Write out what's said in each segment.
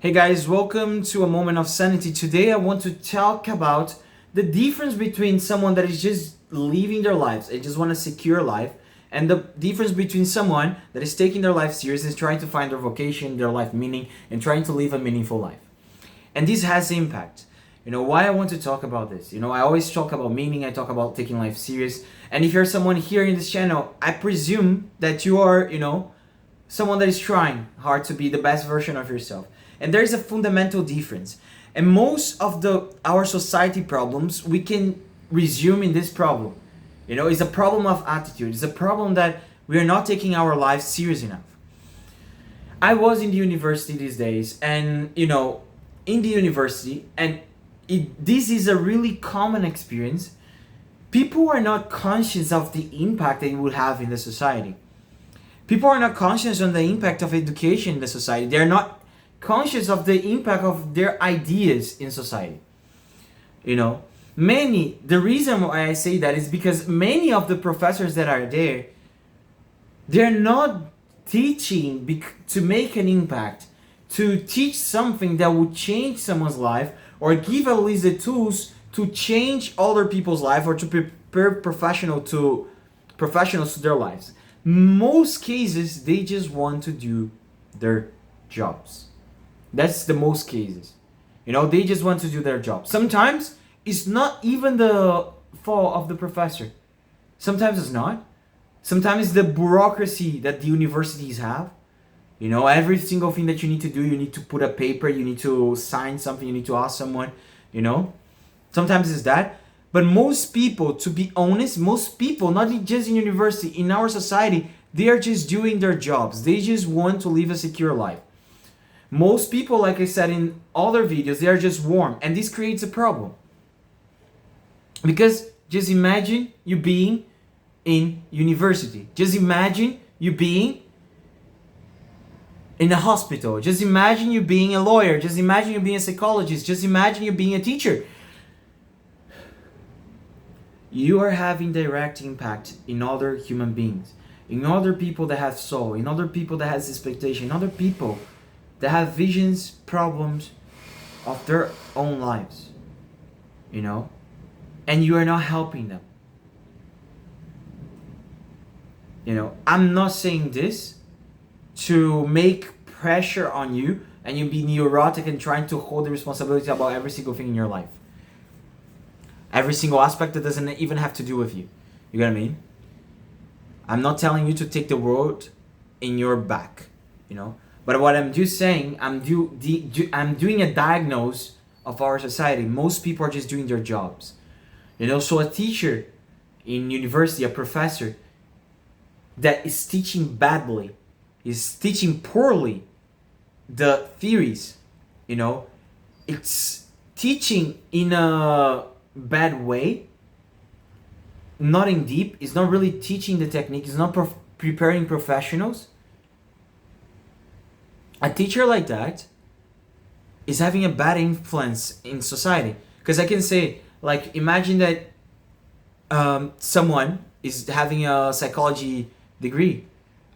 Hey guys, welcome to a moment of sanity. Today I want to talk about the difference between someone that is just living their lives, they just want a secure life, and the difference between someone that is taking their life serious and trying to find their vocation, their life meaning, and trying to live a meaningful life. And this has impact. Why I want to talk about this. I always talk about meaning, I talk about taking life serious. And if you're someone here in this channel, I presume that you are, someone that is trying hard to be the best version of yourself. And there's a fundamental difference. And most of our society problems we can resume in this problem. It's a problem of attitude. It's a problem that we are not taking our lives serious enough. I was in the university these days, and in the university, and this is a really common experience. People are not conscious of the impact they will have in the society. People are not conscious on the impact of education in the society. They're not conscious of the impact of their ideas in society. The reason why I say that is because many of the professors that are there, they're not teaching to make an impact, to teach something that would change someone's life, or give at least the tools to change other people's life, or to prepare professionals to their lives. Most cases, they just want to do their jobs. That's the most cases. They just want to do their job. Sometimes it's not even the fault of the professor. Sometimes it's not. Sometimes it's the bureaucracy that the universities have. Every single thing that you need to do, you need to put a paper, you need to sign something, you need to ask someone, Sometimes it's that. But most people, to be honest, not just in university, in our society, they are just doing their jobs. They just want to live a secure life. Most people, like I said in other videos, they are just warm, and this creates a problem. Because just imagine you being in university. Just imagine you being in a hospital. Just imagine you being a lawyer. Just imagine you being a psychologist. Just imagine you being a teacher. You are having direct impact in other human beings, in other people that have soul, in other people that has expectation, in other people that have visions, problems of their own lives, and you are not helping them. I'm not saying this to make pressure on you and you be neurotic and trying to hold the responsibility about every single thing in your life. Every single aspect that doesn't even have to do with you. You get what I mean? I'm not telling you to take the world in your back, But what I'm just saying, I'm doing a diagnose of our society. Most people are just doing their jobs. So a teacher in university, a professor that is teaching badly, is teaching poorly the theories, it's teaching in a bad way, not in deep, it's not really teaching the technique, it's not preparing professionals. A teacher like that is having a bad influence in society. Because I can say, imagine that someone is having a psychology degree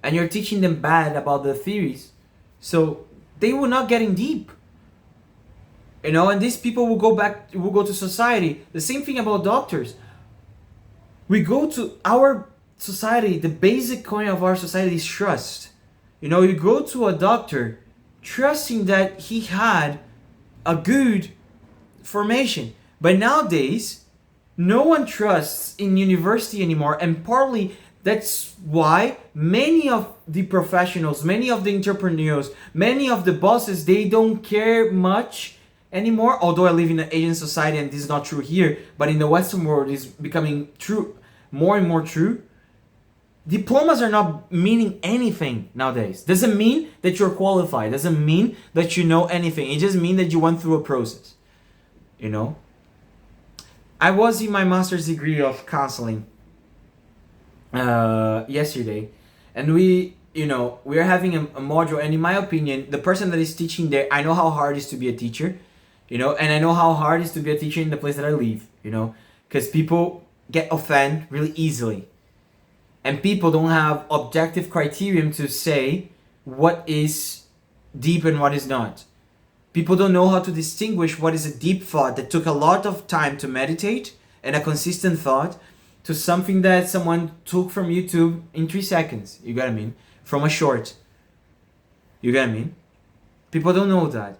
and you're teaching them bad about the theories, so they will not get in deep. And these people will go to society. The same thing about doctors. We go to our society, the basic coin of our society is trust. You go to a doctor trusting that he had a good formation. But nowadays, no one trusts in university anymore. And partly that's why many of the professionals, many of the entrepreneurs, many of the bosses, they don't care much anymore. Although I live in an Asian society and this is not true here, but in the Western world it's becoming true, more and more true. Diplomas are not meaning anything nowadays. Doesn't mean that you're qualified. Doesn't mean that you know anything. It just means that you went through a process. I was in my master's degree of counseling yesterday, and we are having a module, and in my opinion, the person that is teaching there, I know how hard it is to be a teacher, and I know how hard it is to be a teacher in the place that I live, because people get offended really easily. And people don't have objective criterion to say what is deep and what is not. People don't know how to distinguish what is a deep thought that took a lot of time to meditate and a consistent thought to something that someone took from YouTube in 3 seconds. You get what I mean? From a short. You get what I mean? People don't know that.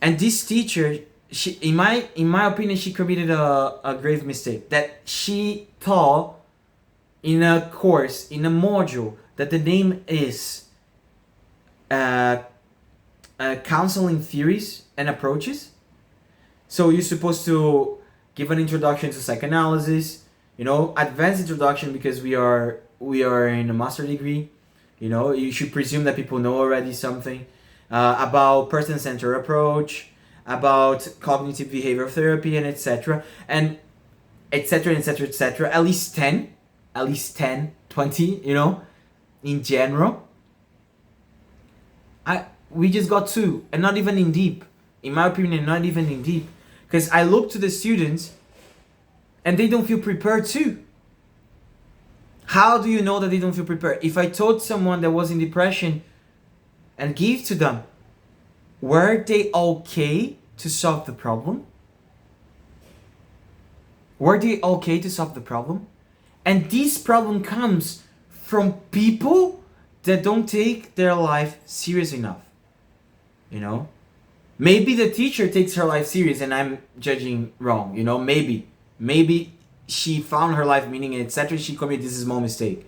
And this teacher, she, in my opinion, she committed a grave mistake. That she taught in a course, in a module, that the name is counseling theories and approaches. So you're supposed to give an introduction to psychoanalysis, advanced introduction, because we are in a master degree. You should presume that people know already something about person-centered approach, about cognitive behavioral therapy, and etc. And etc. etc. etc. At least 10, 20, in general. We just got 2, and not even in deep. In my opinion, not even in deep. Because I look to the students, and they don't feel prepared too. How do you know that they don't feel prepared? If I told someone that was in depression and give to them, were they okay to solve the problem? Were they okay to solve the problem? And this problem comes from people that don't take their life serious enough. Maybe the teacher takes her life serious and I'm judging wrong. Maybe she found her life meaning, etc. She committed this small mistake.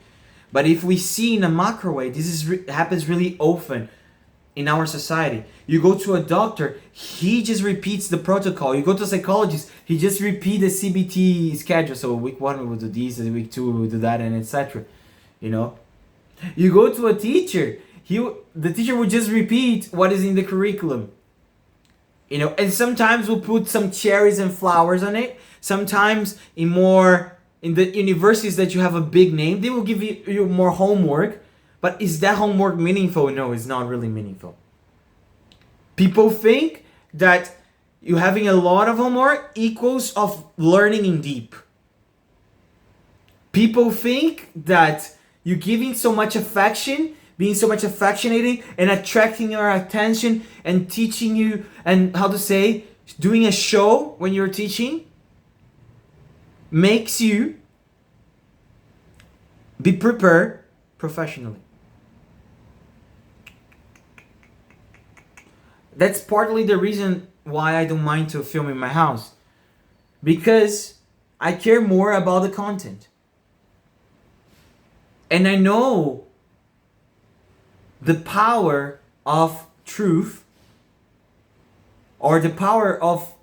But if we see in a macro way, this happens really often in our society. You go to a doctor, he just repeats the protocol. You go to a psychologist, he just repeats the CBT schedule. So week 1 we will do this, and week 2 we will do that, and etc. You go to a teacher, the teacher will just repeat what is in the curriculum. And sometimes we'll put some cherries and flowers on it. Sometimes in the universities that you have a big name, they will give you more homework. But is that homework meaningful? No, it's not really meaningful. People think that you having a lot of homework equals of learning in deep. People think that you giving so much affection, being so much affectionating and attracting your attention and teaching you, and doing a show when you're teaching makes you be prepared professionally. That's partly the reason why I don't mind to film in my house. Because I care more about the content. And I know the power of truth, or the power of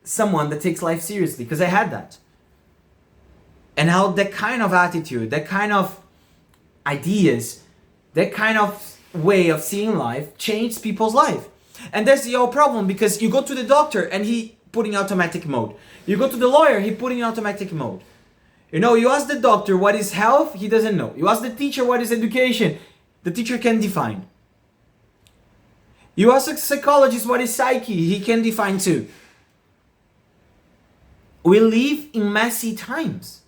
someone that takes life seriously, because I had that. And how that kind of attitude, that kind of ideas, that kind of way of seeing life changed people's life. And that's the whole problem, because you go to the doctor and he put in automatic mode. You go to the lawyer, he put in automatic mode. You ask the doctor what is health, he doesn't know. You ask the teacher what is education, the teacher can define. You ask a psychologist what is psyche, he can define too. We live in messy times.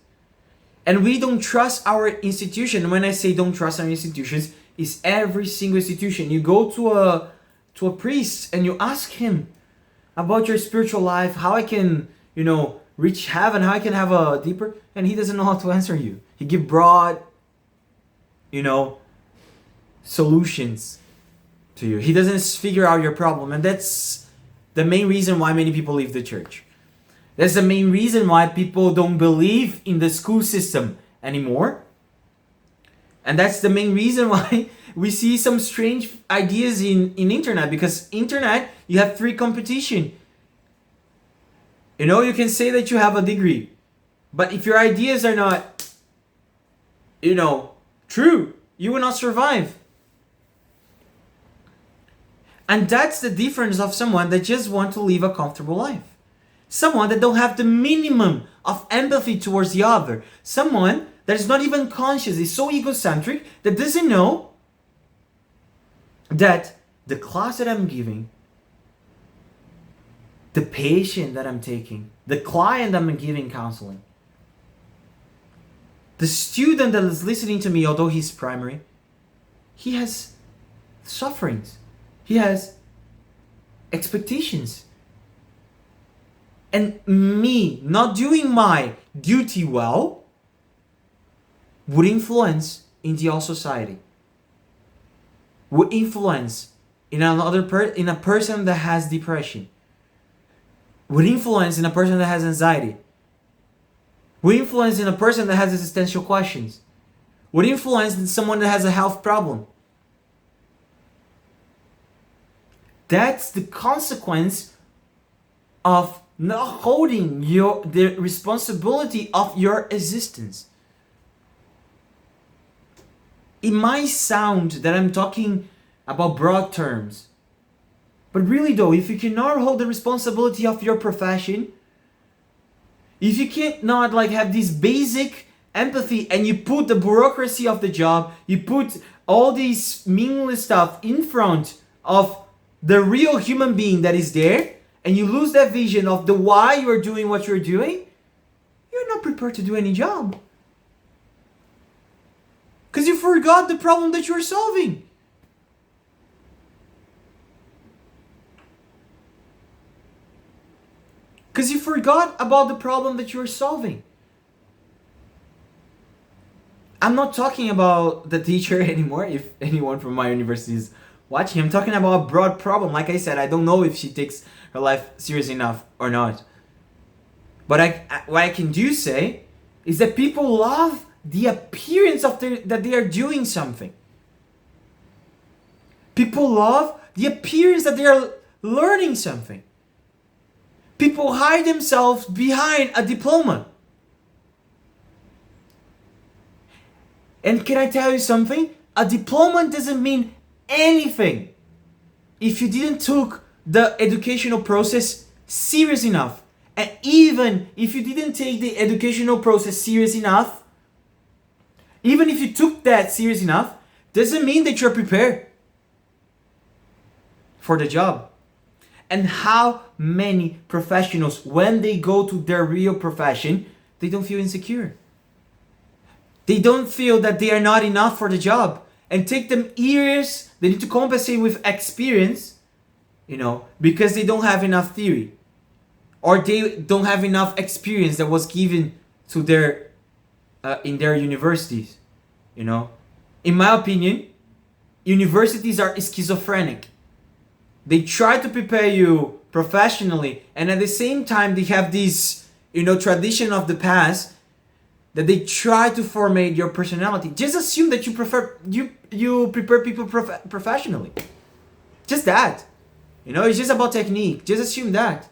And we don't trust our institution. When I say don't trust our institutions, it's every single institution. You go to a priest and you ask him about your spiritual life, how I can, reach heaven, how I can have a deeper, and he doesn't know how to answer you. He give broad, solutions to you. He doesn't figure out your problem, and that's the main reason why many people leave the church. That's the main reason why people don't believe in the school system anymore. And that's the main reason why we see some strange ideas in internet, because internet, you have free competition. You can say that you have a degree, but if your ideas are not, true, you will not survive. And that's the difference of someone that just want to live a comfortable life. Someone that don't have the minimum of empathy towards the other. Someone that is not even conscious, is so egocentric that doesn't know that the class that I'm giving, the patient that I'm taking, the client that I'm giving counseling, the student that is listening to me, although he's primary, he has sufferings. He has expectations. And me not doing my duty well would influence in the whole society. Would influence in in a person that has depression. Would influence in a person that has anxiety. Would influence in a person that has existential questions. Would influence in someone that has a health problem. That's the consequence of not holding the responsibility of your existence. It might sound that I'm talking about broad terms, but really though, if you cannot hold the responsibility of your profession, if you cannot have this basic empathy and you put the bureaucracy of the job, you put all these meaningless stuff in front of the real human being that is there, and you lose that vision of the why you're doing what you're doing, you're not prepared to do any job. Because you forgot the problem that you're solving. Because you forgot about the problem that you're solving. I'm not talking about the teacher anymore, if anyone from my university is watching. I'm talking about a broad problem. Like I said, I don't know if she takes her life serious enough or not. But what I can do say is that people love the appearance of that they are doing something. People love the appearance that they are learning something. People hide themselves behind a diploma. And can I tell you something? A diploma doesn't mean anything if you didn't took the educational process serious enough. And even if you didn't take the educational process serious enough, even if you took that serious enough, doesn't mean that you're prepared for the job. And how many professionals, when they go to their real profession, they don't feel insecure. They don't feel that they are not enough for the job. And take them years, they need to compensate with experience, because they don't have enough theory. Or they don't have enough experience that was given to their in their universities. In my opinion, universities are schizophrenic. They try to prepare you professionally, and at the same time they have this tradition of the past that they try to formate your personality. Just assume that you prepare people professionally. Just that. It's just about technique. Just assume that.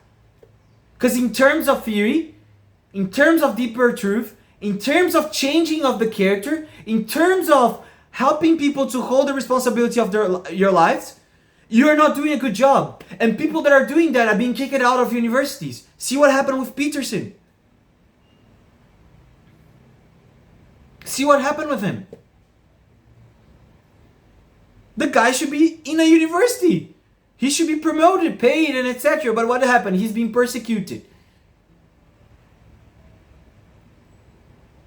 Because in terms of theory, in terms of deeper truth, in terms of changing of the character, in terms of helping people to hold the responsibility of your lives, you are not doing a good job. And people that are doing that are being kicked out of universities. See what happened with Peterson. See what happened with him. The guy should be in a university. He should be promoted, paid, and etc. But what happened? He's being persecuted.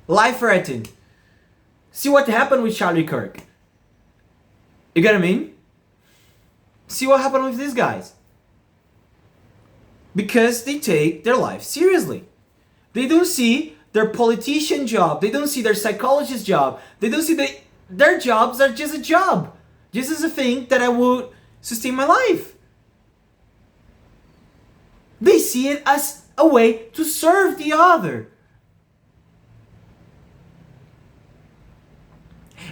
Life threatened. See what happened with Charlie Kirk. You get what I mean? See what happened with these guys. Because they take their life seriously. They don't see their politician job. They don't see their psychologist job. They don't see their jobs are just a job. Just as a thing that I would sustain my life. They see it as a way to serve the other.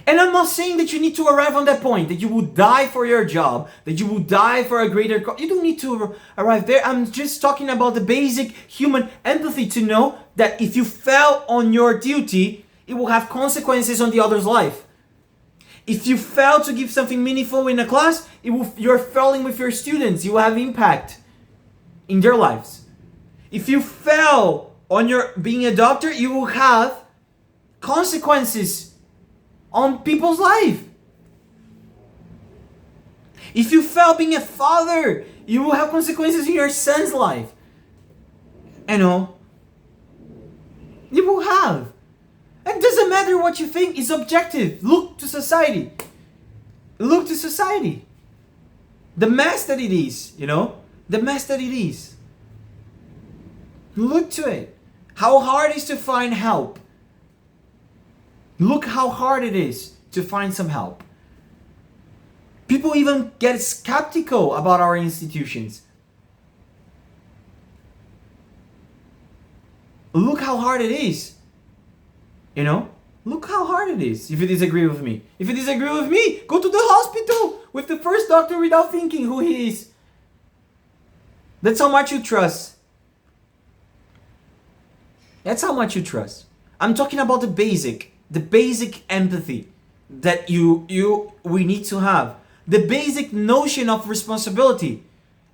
And I'm not saying that you need to arrive on that point, that you will die for your job, that you will die for a greater cause. You don't need to arrive there. I'm just talking about the basic human empathy to know that if you fail on your duty, it will have consequences on the other's life. If you fail to give something meaningful in a class, you're failing with your students. You will have impact in their lives. If you fail on your being a doctor, you will have consequences on people's life. If you fail being a father, you will have consequences in your son's life. You will have. It doesn't matter what you think, it's objective. Look to society. Look to society. The mess that it is, The mess that it is. Look to it. How hard it is to find help. Look how hard it is to find some help. People even get skeptical about our institutions. Look how hard it is. You know? Look how hard it is if you disagree with me. If you disagree with me, go to the hospital with the first doctor without thinking who he is. That's how much you trust. That's how much you trust. I'm talking about the basic empathy that we need to have. The basic notion of responsibility.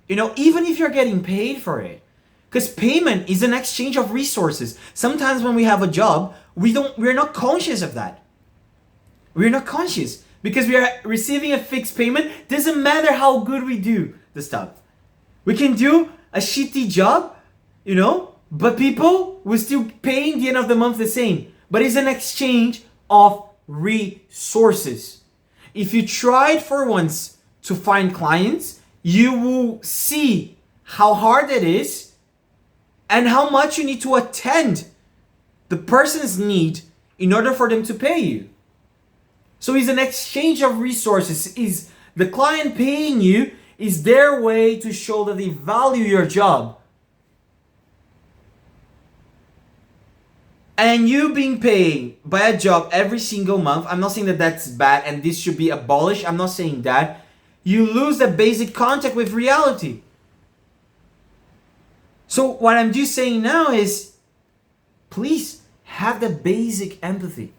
You know, even if you're getting paid for it. Because payment is an exchange of resources. Sometimes when we have a job, we're not conscious of that. We're not conscious because we are receiving a fixed payment. Doesn't matter how good we do the stuff. We can do a shitty job, you know, but people will still pay in the end of the month the same. But it's an exchange of resources. If you tried for once to find clients, you will see how hard it is and how much you need to attend the person's need in order for them to pay you. So it's an exchange of resources. Is the client paying you is their way to show that they value your job. And you being paid by a job every single month, I'm not saying that that's bad and this should be abolished. I'm not saying that. You lose the basic contact with reality. So what I'm just saying now is, please have the basic empathy.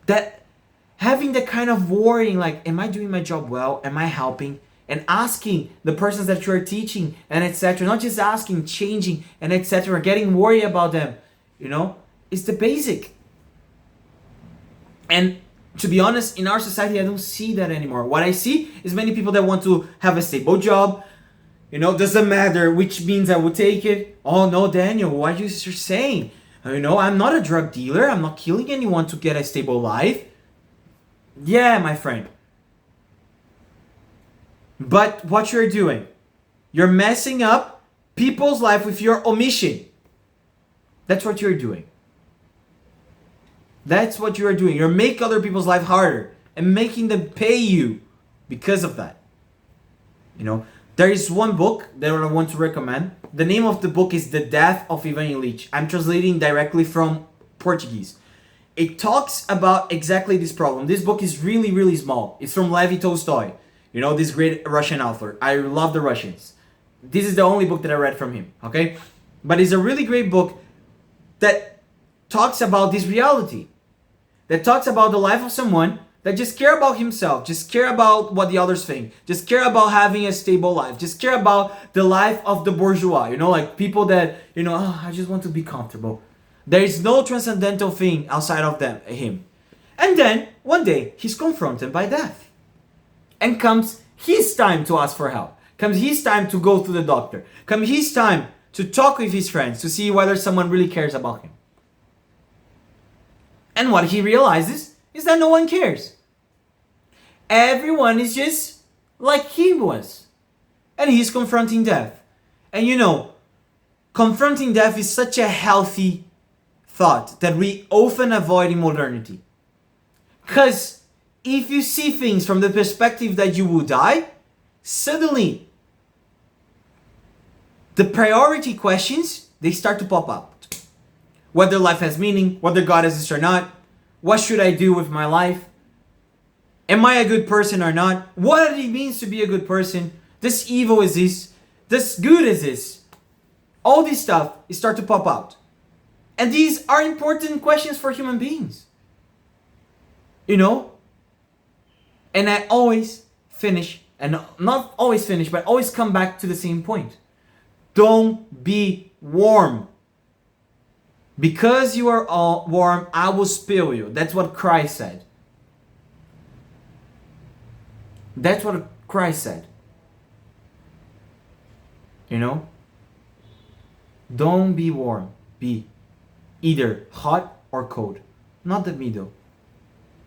That having the kind of worrying, like, am I doing my job well? Am I helping? And asking the persons that you're teaching and etc. Not just asking, changing and etc. Getting worried about them, you know, it's the basic. And to be honest, in our society, I don't see that anymore. What I see is many people that want to have a stable job. You know, doesn't matter which means I will take it. Oh no, Daniel, what are you saying? You know, I'm not a drug dealer. I'm not killing anyone to get a stable life. Yeah, my friend. But what you're doing, you're messing up people's life with your omission. That's what you're doing. That's what you're doing. You're making other people's life harder and making them pay you because of that. You know, there is one book that I want to recommend. The name of the book is The Death of Ivan Illich. I'm translating directly from Portuguese. It talks about exactly this problem. This book is really, really small. It's from Lev Tolstoy. You know, this great Russian author. I love the Russians. This is the only book that I read from him, okay? But it's a really great book that talks about this reality. That talks about the life of someone that just care about himself, just care about what the others think, just care about having a stable life, just care about the life of the bourgeois, you know, like people that, you know, oh, I just want to be comfortable. There is no transcendental thing outside of him. And then, one day, he's confronted by death. And comes his time to ask for help. Comes his time to go to the doctor. Comes his time to talk with his friends to see whether someone really cares about him. And what he realizes is that no one cares. Everyone is just like he was. And he's confronting death. And you know, confronting death is such a healthy thought that we often avoid in modernity. Because if you see things from the perspective that you will die, suddenly the priority questions, they start to pop up. Whether life has meaning, whether God exists or not, what should I do with my life? Am I a good person or not? What it means to be a good person? Does evil exist? Does good exist? All this stuff start to pop out. And these are important questions for human beings. You know? And I always finish, and not always finish, but always come back to the same point. Don't be warm. Because you are all warm, I will spill you. That's what Christ said. That's what Christ said. You know? Don't be warm. Be either hot or cold. Not the middle.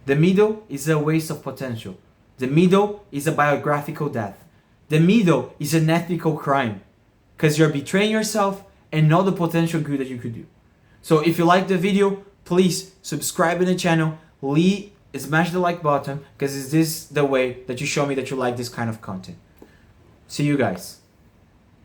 The middle is a waste of potential. The middle is a biographical death. The middle is an ethical crime because you're betraying yourself and not the potential good that you could do. So if you like the video, please subscribe to the channel, smash the like button, because this is the way that you show me that you like this kind of content. See you guys.